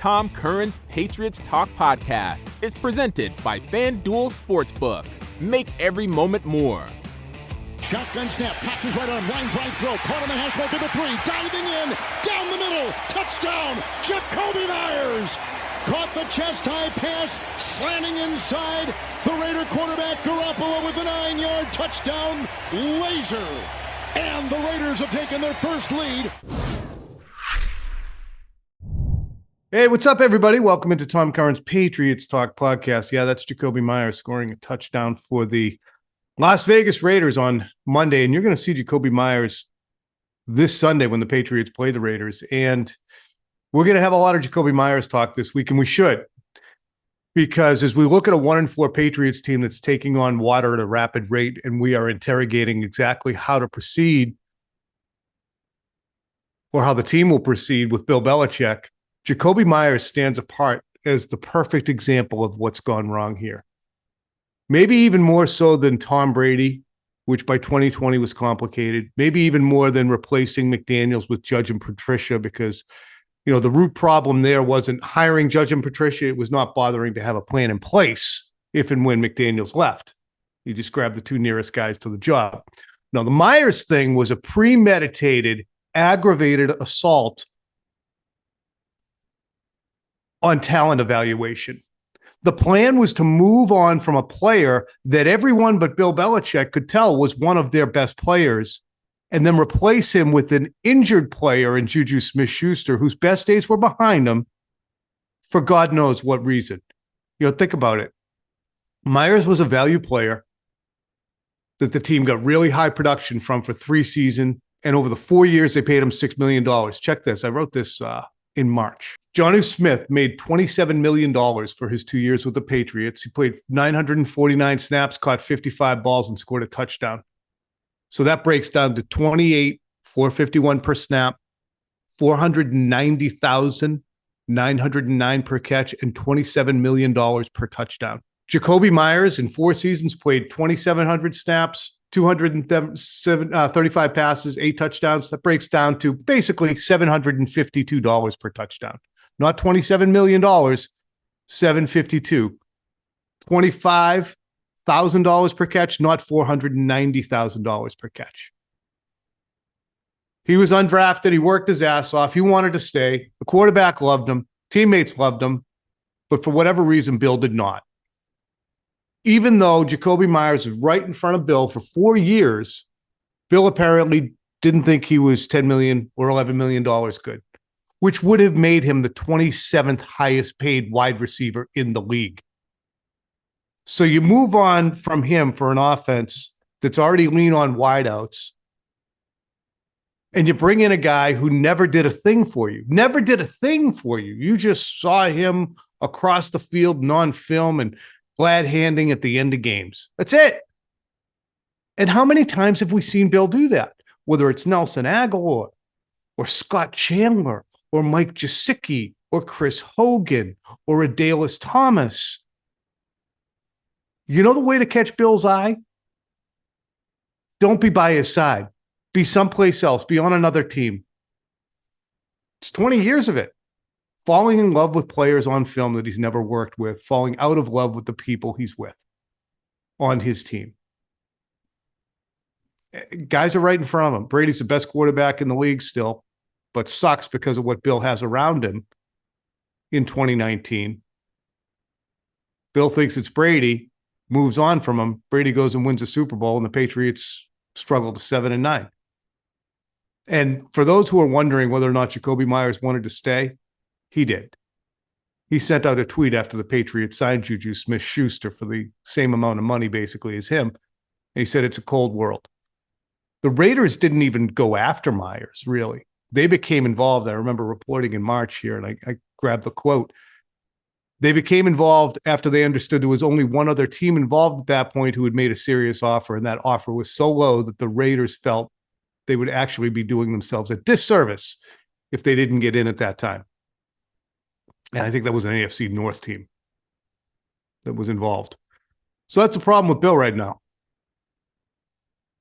Tom Curran's Patriots Talk podcast is presented by FanDuel Sportsbook. Make every moment more. Shotgun snap, patches right on, winds right throw, caught on the hash mark to the 3, diving in, down the middle, touchdown, Jakobi Meyers. Caught the chest-high pass, slanting inside. The Raider quarterback Garoppolo with a 9-yard touchdown laser. And the Raiders have taken their first lead. Hey, what's up, everybody? Welcome into Tom Curran's Patriots Talk podcast. Yeah, that's Jakobi Meyers scoring a touchdown for the Las Vegas Raiders on Monday. And you're going to see Jakobi Meyers this Sunday when the Patriots play the Raiders. And we're going to have a lot of Jakobi Meyers talk this week, and we should. Because as we look at a 1-4 Patriots team that's taking on water at a rapid rate, and we are interrogating exactly how to proceed or how the team will proceed with Bill Belichick, Jakobi Meyers stands apart as the perfect example of what's gone wrong here. Maybe even more so than Tom Brady, which by 2020 was complicated. Maybe even more than replacing McDaniels with Judge and Patricia, because you know, the root problem there wasn't hiring Judge and Patricia. It was not bothering to have a plan in place if and when McDaniels left. You just grabbed the two nearest guys to the job. Now, the Meyers thing was a premeditated, aggravated assault on talent evaluation. The plan was to move on from a player that everyone but Bill Belichick could tell was one of their best players, and then replace him with an injured player in Juju Smith-Schuster, whose best days were behind him for God knows what reason. You know, think about it. Meyers was a value player that the team got really high production from for 3 seasons, and over the 4 years, they paid him $6 million. Check this. I wrote this in March. Jonnu Smith made $27 million for his 2 years with the Patriots. He played 949 snaps, caught 55 balls, and scored a touchdown. So that breaks down to 28, $451 per snap, $490,909 per catch, and $27 million per touchdown. Jakobi Meyers in 4 seasons played 2,700 snaps, 235 passes, 8 touchdowns. That breaks down to basically $752 per touchdown. Not $27 million, $752. 25,000 per catch, not $490,000 per catch. He was undrafted. He worked his ass off. He wanted to stay. The quarterback loved him. Teammates loved him. But for whatever reason, Bill did not. Even though Jakobi Meyers was right in front of Bill for 4 years, Bill apparently didn't think he was $10 million or $11 million good, which would have made him the 27th highest paid wide receiver in the league. So you move on from him for an offense that's already lean on wideouts, and you bring in a guy who never did a thing for you. Never did a thing for you. You just saw him across the field non-film and glad-handing at the end of games. That's it. And how many times have we seen Bill do that? Whether it's Nelson Aguilar or Scott Chandler or Mike Gesicki or Chris Hogan or Adalys Thomas. You know the way to catch Bill's eye? Don't be by his side. Be someplace else. Be on another team. It's 20 years of it. Falling in love with players on film that he's never worked with. Falling out of love with the people he's with on his team. Guys are right in front of him. Brady's the best quarterback in the league still, but sucks because of what Bill has around him in 2019. Bill thinks it's Brady. Moves on from him. Brady goes and wins a Super Bowl, and the Patriots struggle to 7-9. And for those who are wondering whether or not Jakobi Meyers wanted to stay, he did. He sent out a tweet after the Patriots signed Juju Smith-Schuster for the same amount of money, basically, as him. And he said it's a cold world. The Raiders didn't even go after Meyers, really. They became involved. I remember reporting in March here, and I grabbed the quote. They became involved after they understood there was only one other team involved at that point who had made a serious offer, and that offer was so low that the Raiders felt they would actually be doing themselves a disservice if they didn't get in at that time. And I think that was an AFC North team that was involved. So that's the problem with Bill right now.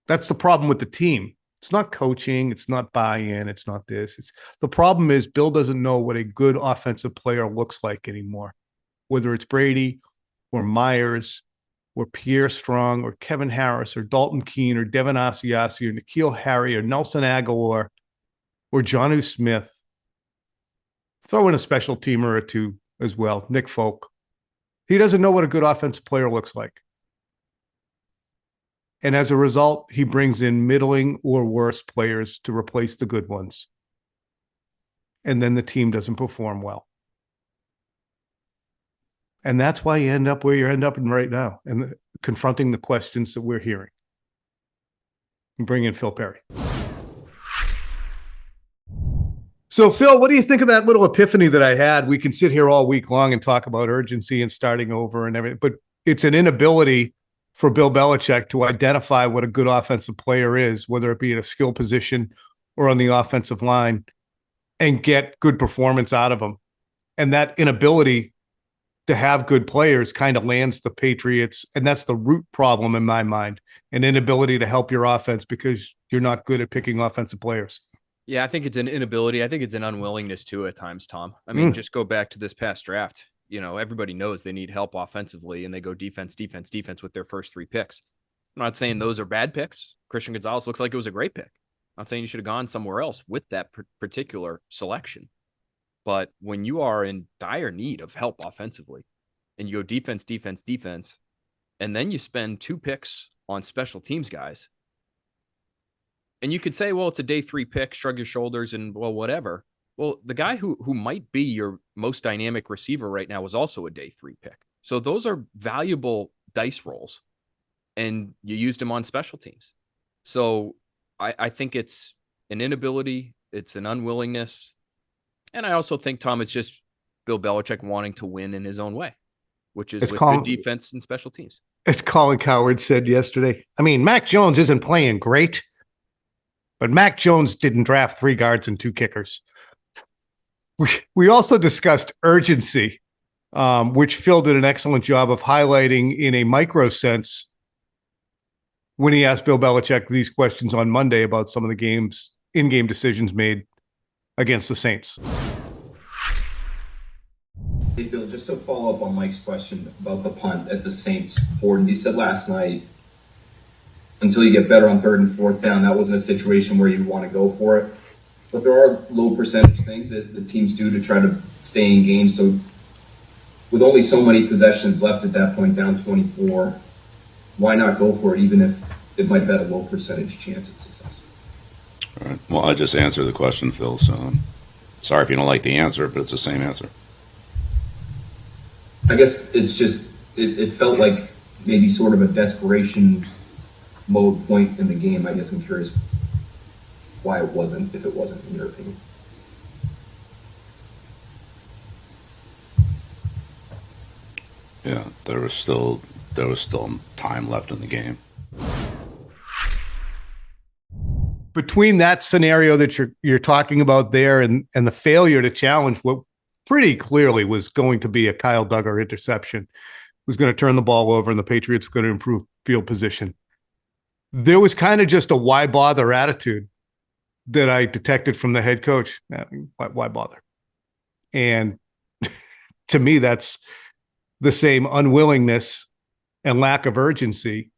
That's the problem with the team. It's not coaching. It's not buy-in. It's not this. The problem is Bill doesn't know what a good offensive player looks like anymore, whether it's Brady or Myers or Pierre Strong or Kevin Harris or Dalton Keene or Devin Asiasi or N'Keal Harry or Nelson Aguilar or Jonnu Smith. Throw in a special teamer or two as well, Nick Folk. He doesn't know what a good offensive player looks like. And as a result, he brings in middling or worse players to replace the good ones. And then the team doesn't perform well. And that's why you end up where you end up in right now and confronting the questions that we're hearing. And bring in Phil Perry. So, Phil, what do you think of that little epiphany that I had? We can sit here all week long and talk about urgency and starting over and everything, but it's an inability for Bill Belichick to identify what a good offensive player is, whether it be at a skill position or on the offensive line, and get good performance out of them. And that inability to have good players kind of lands the Patriots, and that's the root problem in my mind, an inability to help your offense because you're not good at picking offensive players. Yeah, I think it's an inability. I think it's an unwillingness too at times, Tom. I mean, just go back to this past draft. You know, everybody knows they need help offensively, and they go defense with their first 3 picks. I'm not saying those are bad picks. Christian Gonzalez looks like it was a great pick. I'm not saying you should have gone somewhere else with that particular selection. But when you are in dire need of help offensively, and you go defense, and then you spend 2 picks on special teams guys, and you could say, well, it's a day 3 pick, shrug your shoulders, and well, whatever. Well, the guy who might be your most dynamic receiver right now was also a day 3 pick. So those are valuable dice rolls, and you used him on special teams. So I think it's an inability, it's an unwillingness, and I also think, Tom, it's just Bill Belichick wanting to win in his own way, which is with good defense and special teams. As Colin Cowherd said yesterday, I mean, Mac Jones isn't playing great, but Mac Jones didn't draft 3 guards and 2 kickers. We also discussed urgency, which Phil did an excellent job of highlighting in a micro sense when he asked Bill Belichick these questions on Monday about some of the games, in-game decisions made against the Saints. Hey, Bill, just to follow up on Mike's question about the punt at the Saints. Ford, you said last night, until you get better on 3rd and 4th down, that wasn't a situation where you want to go for it. But there are low percentage things that the teams do to try to stay in games. So with only so many possessions left at that point, down 24, why not go for it, even if it might bet a low percentage chance at success? All right. Well, I just answered the question, Phil, so I'm sorry if you don't like the answer, but it's the same answer. I guess it's just, it felt like maybe sort of a desperation mode point in the game. I guess I'm curious why it wasn't, if it wasn't, in your opinion. Yeah, there was still time left in the game. Between that scenario that you're talking about there and the failure to challenge what pretty clearly was going to be a Kyle Duggar interception, was going to turn the ball over and the Patriots were going to improve field position, there was kind of just a why bother attitude that I detected from the head coach. Why bother? And to me, that's the same unwillingness and lack of urgency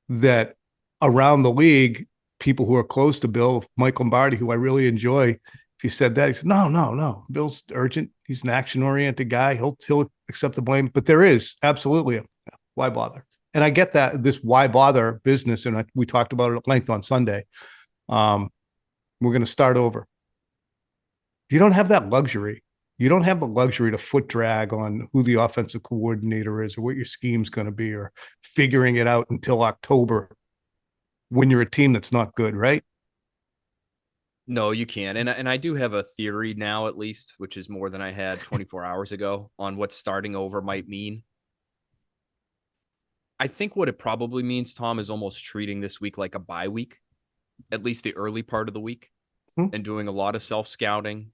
that around the league, people who are close to Bill, Mike Lombardi, who I really enjoy, if you said that, he said, no, Bill's urgent. He's an action-oriented guy. He'll accept the blame. But there is absolutely a why bother. And I get that, this why bother business, and we talked about it at length on Sunday. We're going to start over. You don't have that luxury. You don't have the luxury to foot drag on who the offensive coordinator is or what your scheme's going to be or figuring it out until October when you're a team that's not good, right? No, you can't. And I do have a theory now, at least, which is more than I had 24 hours ago, on what starting over might mean. I think what it probably means, Tom, is almost treating this week like a bye week, at least the early part of the week, and doing a lot of self-scouting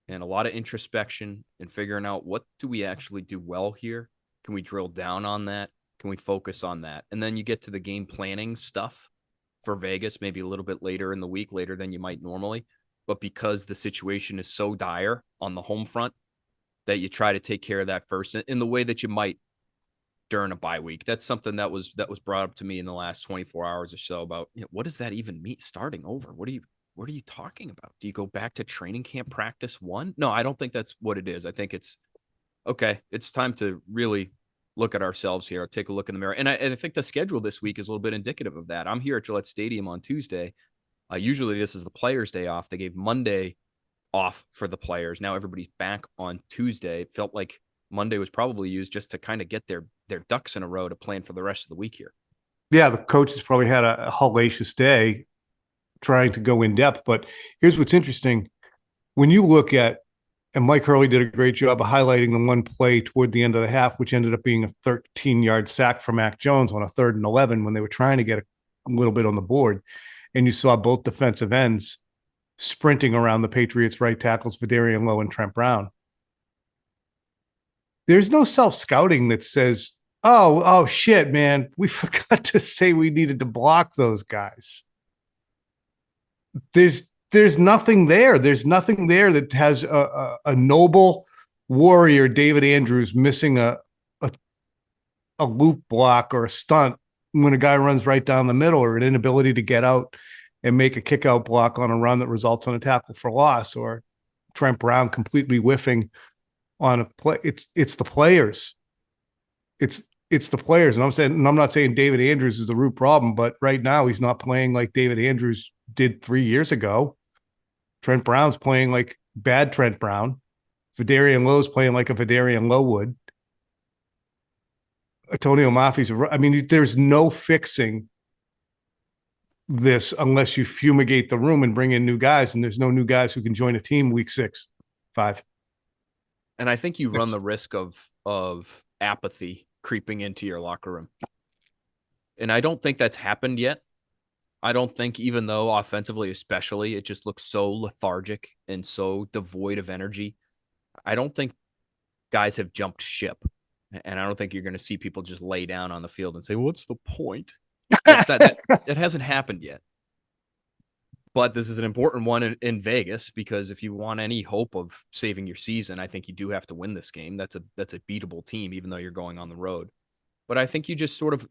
and a lot of introspection and figuring out, what do we actually do well here? Can we drill down on that? Can we focus on that? And then you get to the game planning stuff. for Vegas, maybe a little bit later in the week, later than you might normally. But because the situation is so dire on the home front, that you try to take care of that first in the way that you might during a bye week. That's something that was brought up to me in the last 24 hours or so about, what does that even mean? Starting over? What are you talking about? Do you go back to training camp practice 1? No, I don't think that's what it is. I think it's okay. It's time to really look at ourselves here. Take a look in the mirror. And I think the schedule this week is a little bit indicative of that. I'm here at Gillette Stadium on Tuesday. Usually this is the players' day off. They gave Monday off for the players. Now everybody's back on Tuesday. It felt like Monday was probably used just to kind of get their ducks in a row to plan for the rest of the week here. Yeah, the coaches probably had a hellacious day trying to go in depth. But here's what's interesting. When you look at, and Mike Hurley did a great job of highlighting the one play toward the end of the half, which ended up being a 13-yard sack for Mac Jones on a 3rd and 11 when they were trying to get a little bit on the board. And you saw both defensive ends sprinting around the Patriots right tackles, Vidarian Lowe and Trent Brown. There's no self-scouting that says, oh shit, man, we forgot to say we needed to block those guys. There's nothing there. There's nothing there that has a noble warrior, David Andrews, missing a loop block or a stunt when a guy runs right down the middle, or an inability to get out and make a kick out block on a run that results in a tackle for loss, or Trent Brown completely whiffing on a play. It's the players. It's the players. And I'm not saying David Andrews is the root problem, but right now he's not playing like David Andrews did 3 years ago. Trent Brown's playing like bad Trent Brown. Vidarian Lowe's playing like a Vidarian Lowe would. Antonio Mafi's, there's no fixing this unless you fumigate the room and bring in new guys, and there's no new guys who can join a team week 6, 5. And I think you run the risk of apathy creeping into your locker room. And I don't think that's happened yet. I don't think, even though offensively especially, it just looks so lethargic and so devoid of energy, I don't think guys have jumped ship. And I don't think you're going to see people just lay down on the field and say, what's the point? That hasn't happened yet. But this is an important one in Vegas, because if you want any hope of saving your season, I think you do have to win this game. That's a beatable team, even though you're going on the road. But I think you just sort of,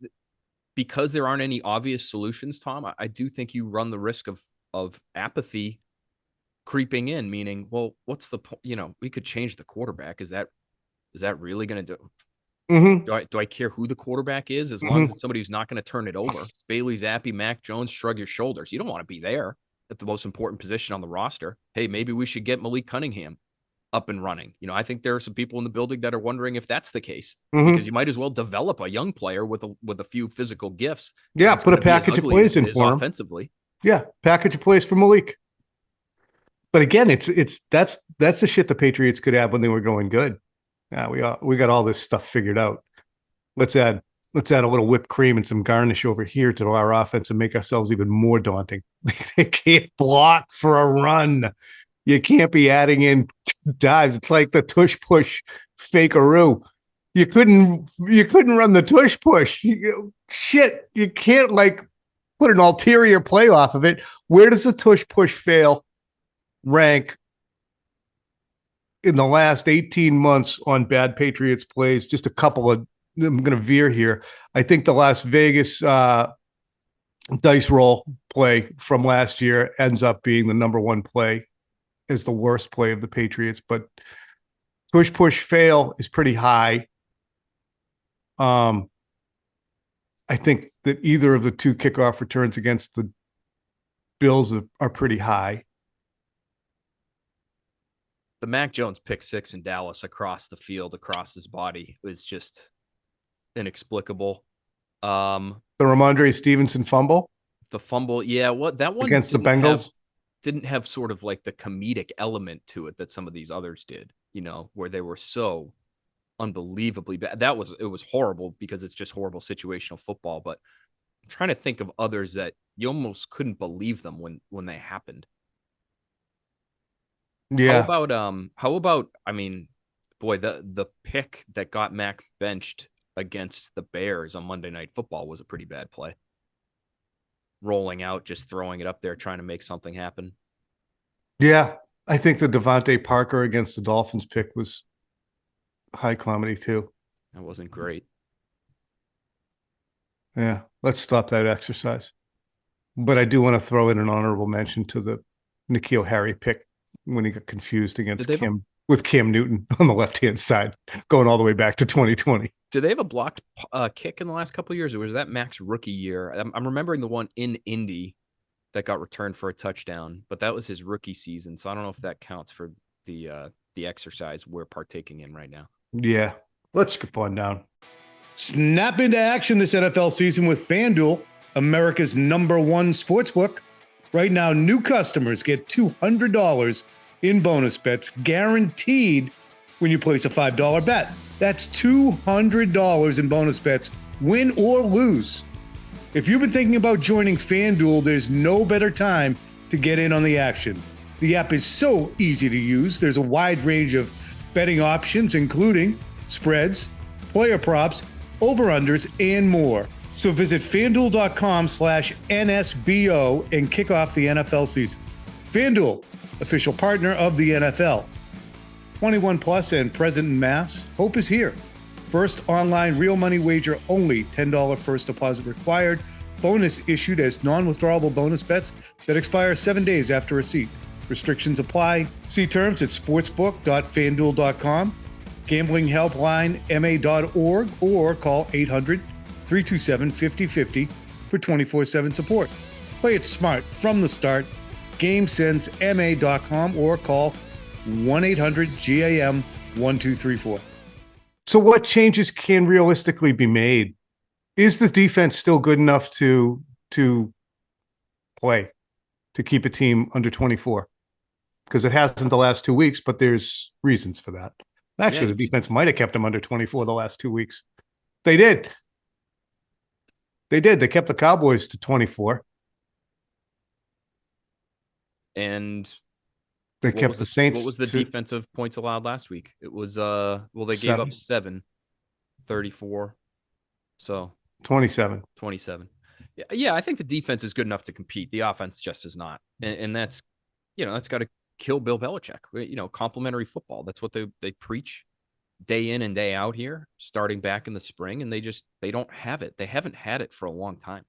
because there aren't any obvious solutions, Tom, I do think you run the risk of apathy creeping in, meaning, well, what's the point? We could change the quarterback. Is that really going to do? Mm-hmm. Do I care who the quarterback is, as long as it's somebody who's not going to turn it over? Bailey Zappi, Mac Jones, shrug your shoulders. You don't want to be there at the most important position on the roster. Hey, maybe we should get Malik Cunningham up and running. I think there are some people in the building that are wondering if that's the case, because you might as well develop a young player with a few physical gifts. Yeah, put a package of plays in for him offensively. Yeah, package of plays for Malik. But again, that's the shit the Patriots could have when they were going good. Yeah, we got all this stuff figured out. Let's add a little whipped cream and some garnish over here to our offense and make ourselves even more daunting. They can't block for a run. You can't be adding in dives. It's like the tush push fakeroo. You couldn't run the tush push. You can't put an ulterior play off of it. Where does the tush push fail rank in the last 18 months on bad Patriots plays? Just a couple of, I'm going to veer here. I think the Las Vegas dice roll play from last year ends up being the number one play as the worst play of the Patriots, but push fail is pretty high. I think that either of the two kickoff returns against the Bills are pretty high. The Mac Jones pick six in Dallas across the field, across his body, was just inexplicable. The Ramondre Stevenson fumble? The fumble, yeah. What that one against the Bengals didn't have sort of like the comedic element to it that some of these others did, where they were so unbelievably bad. It was horrible because it's just horrible situational football. But I'm trying to think of others that you almost couldn't believe them when they happened. Yeah. How about the pick that got Mac benched against the Bears on Monday Night Football was a pretty bad play. rolling out, just throwing it up there, trying to make something happen. Yeah, I think the Devontae Parker against the Dolphins pick was high comedy too. That wasn't great. Yeah, let's stop that exercise. But I do want to throw in an honorable mention to the N'Keal Harry pick when he got confused against Cam Newton on the left-hand side, going all the way back to 2020. Did they have a blocked kick in the last couple of years, or was that Mac's rookie year? I'm remembering the one in Indy that got returned for a touchdown, but that was his rookie season, so I don't know if that counts for the exercise we're partaking in right now. Yeah, let's skip on down. Snap into action this NFL season with FanDuel, America's #1 sportsbook. Right now, new customers get $200 in bonus bets guaranteed when you place a $5 bet. That's $200 in bonus bets, win or lose. If you've been thinking about joining FanDuel, there's no better time to get in on the action. The app is so easy to use. There's a wide range of betting options, including spreads, player props, over-unders, and more. So visit FanDuel.com/NSBO and kick off the NFL season. FanDuel, official partner of the NFL. 21 plus and present in Mass. Hope is here. First online real money wager only. $10 first deposit required. Bonus issued as non-withdrawable bonus bets that expire 7 days after receipt. Restrictions apply. See terms at sportsbook.fanduel.com. Gambling helpline ma.org or call 800-327-5050 for 24/7 support. Play it smart from the start. GameSenseMA.com or call 1-800-GAM-1234. So what changes can realistically be made? Is the defense still good enough to play, to keep a team under 24? Because it hasn't the last 2 weeks, but there's reasons for that. Actually, the defense might have kept them under 24 the last 2 weeks. They did. They kept the Cowboys to 24. And they kept the Saints. What was the defensive points allowed last week? It was they gave up 7, 34. So 27. Yeah, I think the defense is good enough to compete. The offense just is not. And that's, that's got to kill Bill Belichick. Complimentary football. That's what they preach day in and day out here, starting back in the spring, and they don't have it. They haven't had it for a long time.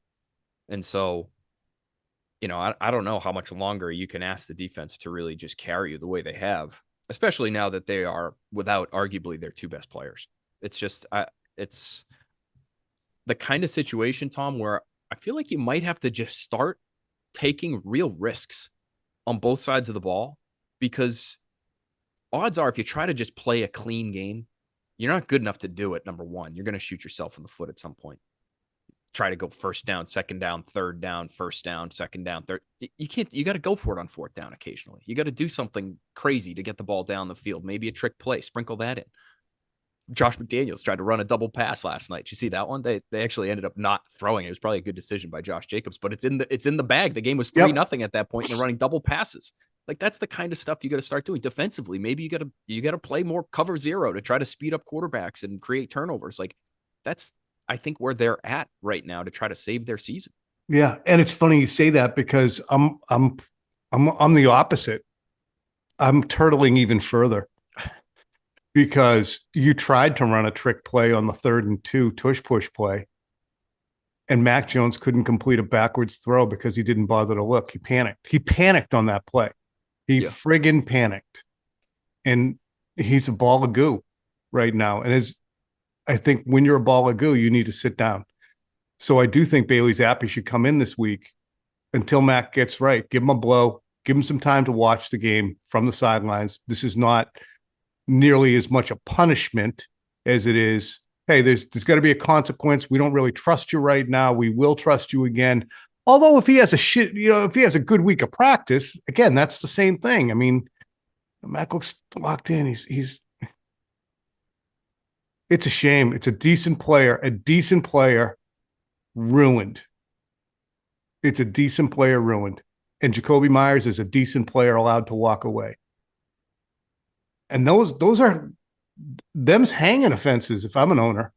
And so, I don't know how much longer you can ask the defense to really just carry you the way they have, especially now that they are without arguably their 2 best players. It's just, it's the kind of situation, Tom, where I feel like you might have to just start taking real risks on both sides of the ball, because odds are if you try to just play a clean game, you're not good enough to do it. Number one, you're going to shoot yourself in the foot at some point. Try to go first down, second down, third down, first down, second down, third. You can't. You got to go for it on fourth down occasionally. You got to do something crazy to get the ball down the field. Maybe a trick play, sprinkle that in. Josh McDaniels tried to run a double pass last night. Did you see that one? They actually ended up not throwing it. It was probably a good decision by Josh Jacobs, but it's in the bag. The game was 3-0 at that point, and they're running double passes. Like, that's the kind of stuff you got to start doing defensively. Maybe you got to play more cover zero to try to speed up quarterbacks and create turnovers. Like, that's, I think, where they're at right now to try to save their season. Yeah, and it's funny you say that, because I'm the opposite. I'm turtling even further. Because you tried to run a trick play on the 3rd and 2 tush push play, and Mac Jones couldn't complete a backwards throw because he didn't bother to look. He panicked. He panicked on that play. He friggin' panicked. And he's a ball of goo right now. And I think when you're a ball of goo, you need to sit down. So I do think Bailey Zappi should come in this week until Mac gets right. Give him a blow. Give him some time to watch the game from the sidelines. This is not nearly as much a punishment as it is, hey, there's got to be a consequence. We don't really trust you right now. We will trust you again. Although if he has if he has a good week of practice, again, that's the same thing. I mean, Mac looks locked in. It's a shame. It's a decent player ruined. It's a decent player ruined. And Jakobi Meyers is a decent player allowed to walk away. And those are them's hanging offenses if I'm an owner.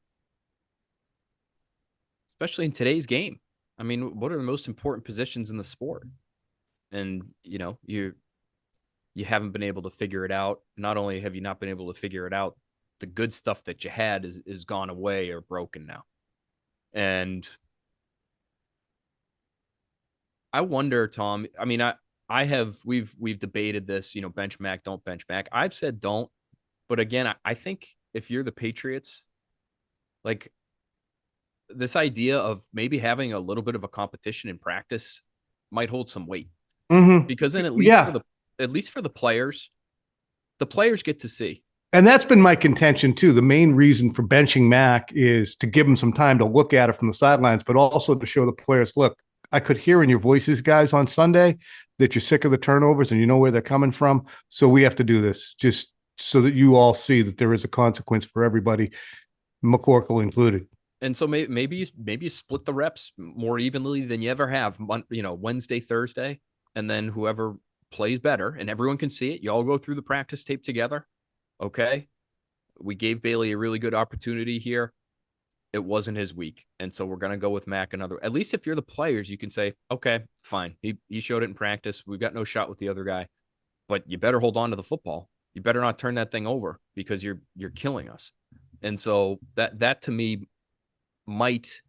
Especially in today's game. I mean, what are the most important positions in the sport? And, you haven't been able to figure it out. Not only have you not been able to figure it out, the good stuff that you had is gone away or broken now. And I wonder, Tom, I mean, we've debated this, bench Mac, don't bench Mac. I've said don't, but again, I think if you're the Patriots, like this idea of maybe having a little bit of a competition in practice might hold some weight, because then at least for the players get to see. And that's been my contention too. The main reason for benching Mac is to give them some time to look at it from the sidelines, but also to show the players, look, I could hear in your voices, guys, on Sunday that you're sick of the turnovers and you know where they're coming from. So we have to do this just so that you all see that there is a consequence for everybody, McCorkle included. And so maybe you split the reps more evenly than you ever have, Wednesday, Thursday, and then whoever plays better and everyone can see it. You all go through the practice tape together. Okay. We gave Bailey a really good opportunity here. It wasn't his week. And so we're going to go with Mac at least if you're the players, you can say, okay, fine. He showed it in practice. We've got no shot with the other guy, but you better hold on to the football. You better not turn that thing over because you're killing us. And so that to me might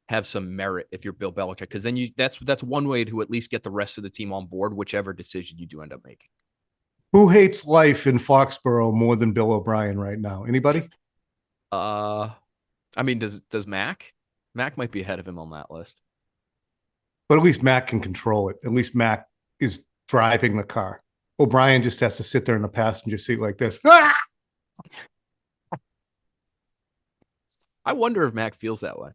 have some merit if you're Bill Belichick, because then that's one way to at least get the rest of the team on board, whichever decision you do end up making. Who hates life in Foxborough more than Bill O'Brien right now? Anybody? I mean, does Mac? Mac might be ahead of him on that list. But at least Mac can control it. At least Mac is driving the car. O'Brien just has to sit there in the passenger seat like this. Ah! I wonder if Mac feels that way.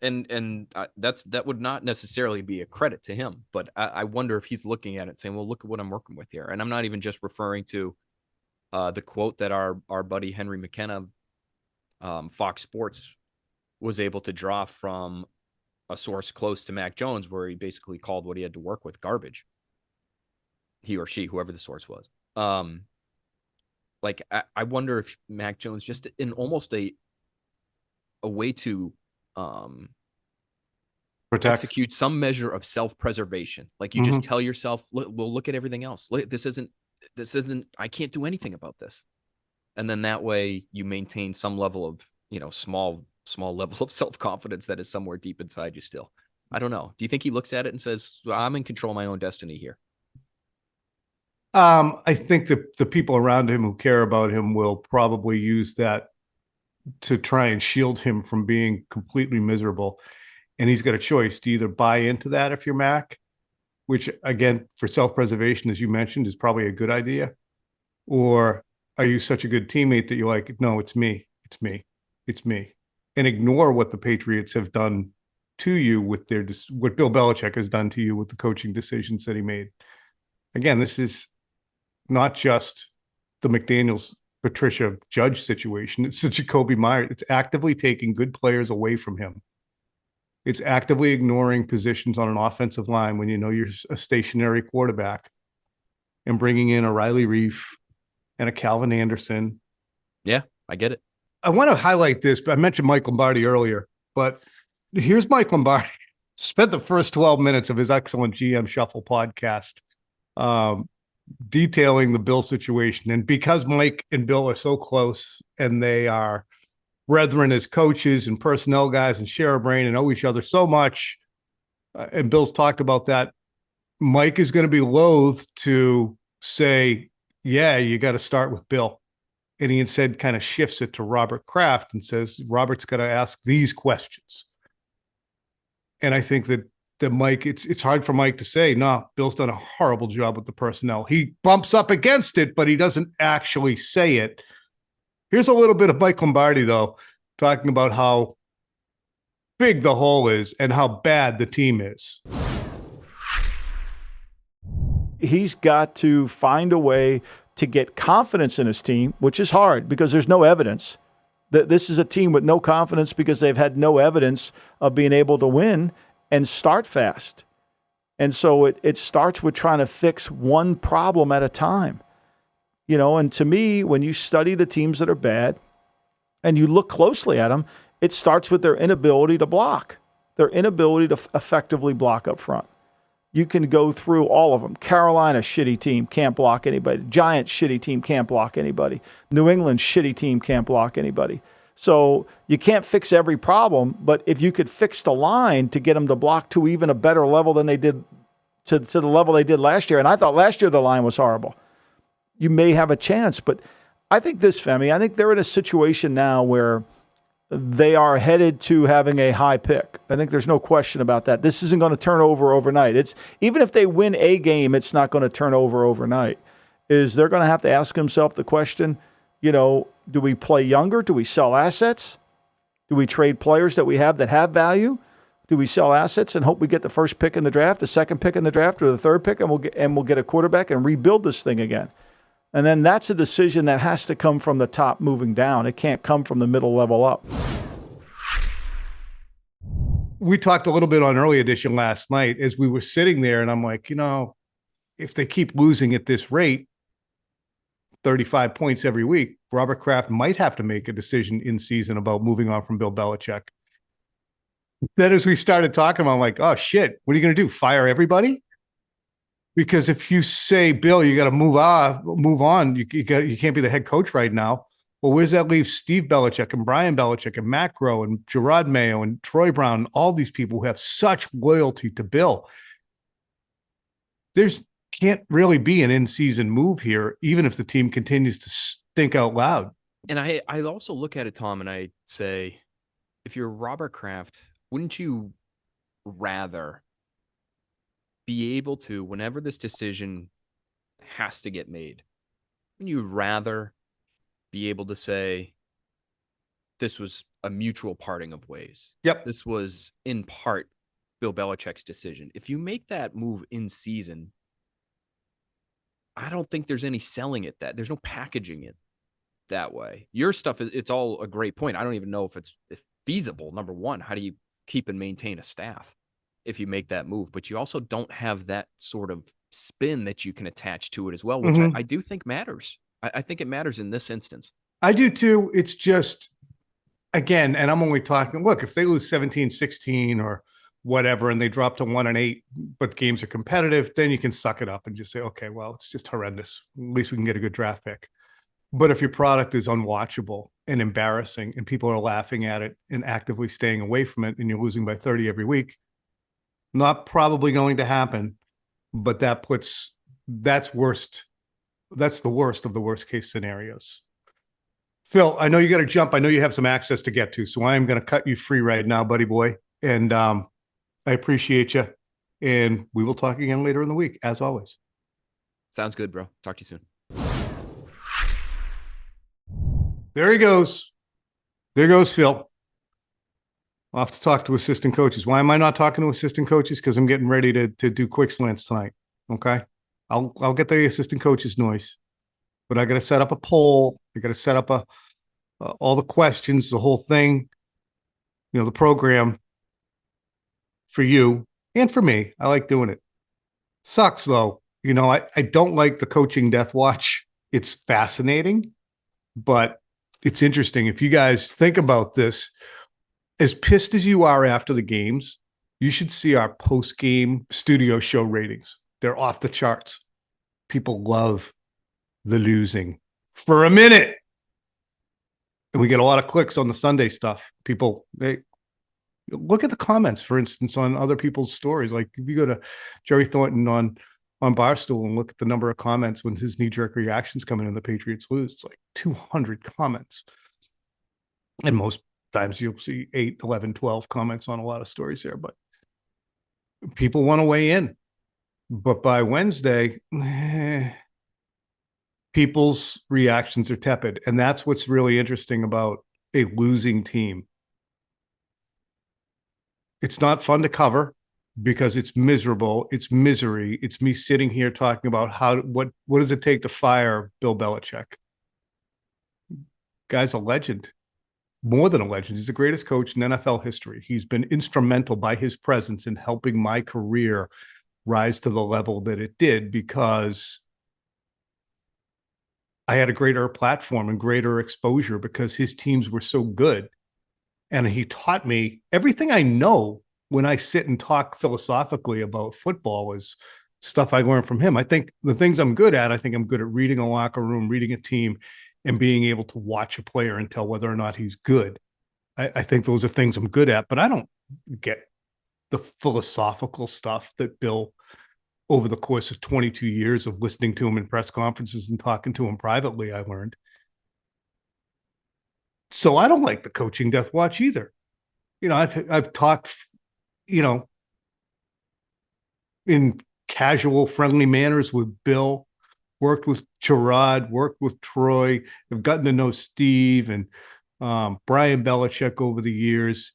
And that would not necessarily be a credit to him, but I wonder if he's looking at it saying, well, look at what I'm working with here. And I'm not even just referring to the quote that our buddy Henry McKenna, Fox Sports, was able to draw from a source close to Mac Jones, where he basically called what he had to work with garbage. He or she, whoever the source was. I wonder if Mac Jones, just in almost a way to execute some measure of self-preservation. Like you just tell yourself, we'll look at everything else. This isn't, I can't do anything about this. And then that way you maintain some level of, small level of self-confidence that is somewhere deep inside you still. I don't know. Do you think he looks at it and says, well, I'm in control of my own destiny here? I think that the people around him who care about him will probably use that to try and shield him from being completely miserable. And he's got a choice to either buy into that if you're Mac, which again, for self-preservation, as you mentioned, is probably a good idea. Or are you such a good teammate that you're like, no, it's me, and ignore what the Patriots have done to you with what Bill Belichick has done to you with the coaching decisions that he made. Again, this is not just the McDaniels Patricia Judge situation. It's the Jakobi Meyers. It's actively taking good players away from him. It's actively ignoring positions on an offensive line when you know you're a stationary quarterback, and bringing in a Riley Reif and a Calvin Anderson. Yeah, I get it. I want to highlight this, but I mentioned Mike Lombardi earlier, but here's Mike Lombardi. Spent the first 12 minutes of his excellent GM Shuffle podcast detailing the Bill situation. And because Mike and Bill are so close and they are brethren as coaches and personnel guys and share a brain and know each other so much, and Bill's talked about that, Mike is going to be loath to say, yeah, you got to start with Bill. And he instead kind of shifts it to Robert Kraft and says, Robert's got to ask these questions. And I think that Mike, it's hard for Mike to say, no, Bill's done a horrible job with the personnel. He bumps up against it, but he doesn't actually say it. Here's a little bit of Mike Lombardi, though, talking about how big the hole is and how bad the team is. He's got to find a way to get confidence in his team, which is hard because there's no evidence. This is a team with no confidence because they've had no evidence of being able to win and start fast. And so it starts with trying to fix one problem at a time. And to me, when you study the teams that are bad and you look closely at them, it starts with their inability to block. their inability to effectively block up front. You can go through all of them. Carolina, shitty team, can't block anybody. Giants, shitty team, can't block anybody. New England, shitty team, can't block anybody. So you can't fix every problem, but if you could fix the line to get them to block to even a better level than they did, to the level they did last year, and I thought last year the line was horrible, you may have a chance. But I think this, Femi, I think they're in a situation now where they are headed to having a high pick. I think there's no question about that. This isn't going to turn over overnight. It's even if they win a game, it's not going to turn over overnight. They're going to have to ask themselves the question, do we play younger? Do we sell assets? Do we trade players that we have that have value? Do we sell assets and hope we get the first pick in the draft, the second pick in the draft, or the third pick, and we'll get a quarterback and rebuild this thing again? And then that's a decision that has to come from the top moving down. It can't come from the middle level up. We talked a little bit on Early Edition last night as we were sitting there, and I'm like, if they keep losing at this rate, 35 points every week, Robert Kraft might have to make a decision in season about moving on from Bill Belichick. Then as we started talking about, I'm like, oh, shit, what are you going to do? Fire everybody? Because if you say, Bill, you got to move on. You can't be the head coach right now. Well, where does that leave Steve Belichick and Brian Belichick and Matt Groh and Gerard Mayo and Troy Brown and all these people who have such loyalty to Bill? There's can't really be an in-season move here, even if the team continues to stink out loud. And I also look at it, Tom, and I say, if you're Robert Kraft, wouldn't you rather be able to, whenever this decision has to get made, wouldn't you rather be able to say, this was a mutual parting of ways? Yep. This was in part Bill Belichick's decision. If you make that move in season, I don't think there's any selling it there's no packaging it that way. Your stuff it's all a great point. I don't even know if it's feasible. Number one, how do you keep and maintain a staff if you make that move? But you also don't have that sort of spin that you can attach to it as well, which I do think matters. I think it matters in this instance. I do too. It's just, again, and I'm only talking, look, if they lose 17-16 or whatever, and they drop to 1-8, but games are competitive, then you can suck it up and just say, okay, well, it's just horrendous. At least we can get a good draft pick. But if your product is unwatchable and embarrassing and people are laughing at it and actively staying away from it and you're losing by 30 every week, not probably going to happen, but that's worst. That's the worst of the worst case scenarios. Phil, I know you got to jump. I know you have some access to get to, so I am going to cut you free right now, buddy boy. And I appreciate you. And we will talk again later in the week, as always. Sounds good, bro. Talk to you soon. There he goes. There goes Phil. I'll have to talk to assistant coaches. Why am I not talking to assistant coaches? Because I'm getting ready to do quick slants tonight. Okay. I'll get the assistant coaches noise, but I got to set up a poll. I got to set up all the questions, the whole thing, the program for you and for me. I like doing it. Sucks though. I don't like the coaching death watch. It's fascinating, but it's interesting. If you guys think about this, as pissed as you are after the games, you should see our post-game studio show ratings. They're off the charts. People love the losing for a minute. And we get a lot of clicks on the Sunday stuff. People, they look at the comments, for instance, on other people's stories. Like if you go to Jerry Thornton on Barstool and look at the number of comments when his knee-jerk reactions come in and the Patriots lose, it's like 200 comments. And most times you'll see 8, 11, 12 comments on a lot of stories there. But people want to weigh in. But by Wednesday, people's reactions are tepid. And that's what's really interesting about a losing team. It's not fun to cover because it's miserable. It's misery. It's me sitting here talking about what does it take to fire Bill Belichick? Guy's a legend. More than a legend. He's the greatest coach in NFL history. He's been instrumental by his presence in helping my career rise to the level that it did because I had a greater platform and greater exposure because his teams were so good. And he taught me everything I know when I sit and talk philosophically about football is stuff I learned from him. I think the things I'm good at, I think I'm good at reading a locker room, reading a team, and being able to watch a player and tell whether or not he's good. I think those are things I'm good at, but I don't get the philosophical stuff that Bill, over the course of 22 years of listening to him in press conferences and talking to him privately, I learned. So I don't like the coaching death watch either. You know, I've talked, you know, in casual, friendly manners with Bill, worked with Gerard, worked with Troy, have gotten to know Steve and Brian Belichick over the years.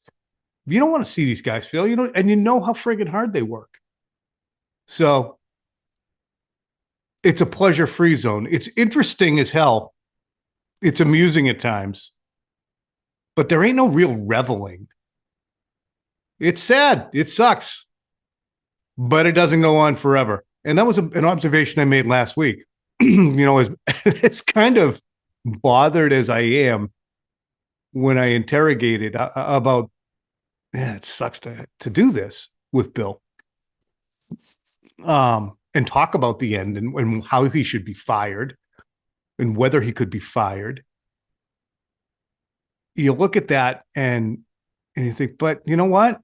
You don't want to see these guys, Phil, you know, and you know how friggin' hard they work. So it's a pleasure-free zone. It's interesting as hell. It's amusing at times, but there ain't no real reveling. It's sad. It sucks, but it doesn't go on forever. And that was an observation I made last week. You know, as kind of bothered as I am when I interrogated about, it sucks to do this with Bill, and talk about the end and how he should be fired and whether he could be fired. You look at that and you think, but you know what?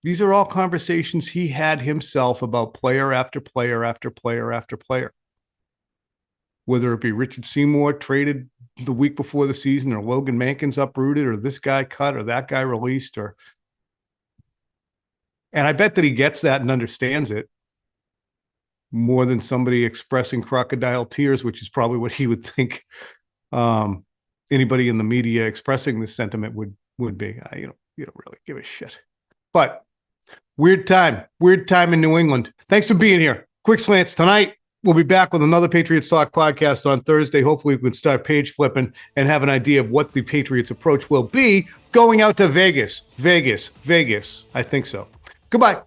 These are all conversations he had himself about player after player after player after player. Whether it be Richard Seymour traded the week before the season, or Logan Mankins uprooted, or this guy cut, or that guy released, and I bet that he gets that and understands it more than somebody expressing crocodile tears, which is probably what he would think anybody in the media expressing this sentiment would be. You don't really give a shit. But weird time in New England. Thanks for being here. Quick Slants tonight. We'll be back with another Patriots Talk podcast on Thursday. Hopefully we can start page flipping and have an idea of what the Patriots approach will be going out to Vegas. I think so. Goodbye.